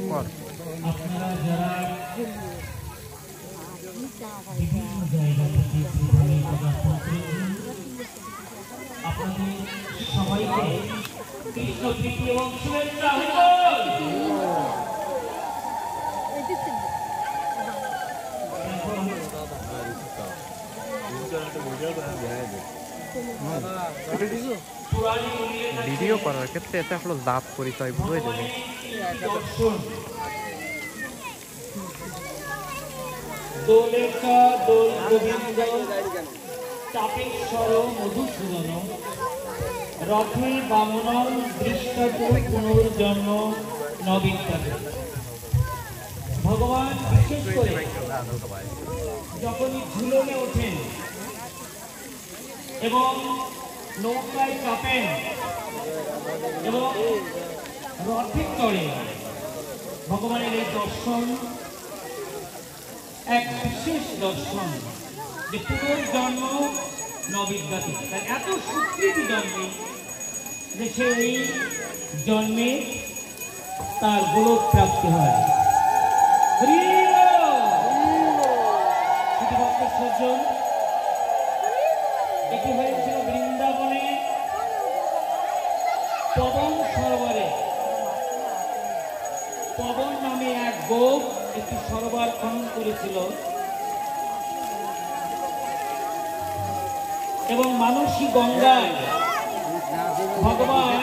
আপনারা যারা বিভিন্ন জায়গা থেকে আপনাদের সবাইকে কৃষ্ণ প্রীতি এবং শুভেচ্ছা। ভিডিও করার ক্ষেত্রে এটা হলো জাত পরিচয় বুঝে দেবে। রথে বামনং দৃষ্টতু পুনর্জন্ম নবীনকালে। ভগবান বিশেষ করে যখনই ঝুলনে ওঠেন এবং নৌকায় চাপেন এবং রথে চড়ে, ভগবানের এই দর্শন এক বিশেষ দর্শন, যে পুনর্জন্ম নবিদ্যাতে। এত স্বীকৃতি জন্মে যে সেই জন্মে তার গোলক প্রাপ্তি হয়। সজ্জন, এটি হয়েছিল বৃন্দাবনে পবন সরোবরে। পবন নামে এক গোপ একটি সরোবর খনন করেছিল এবং মানসী গঙ্গায় ভগবান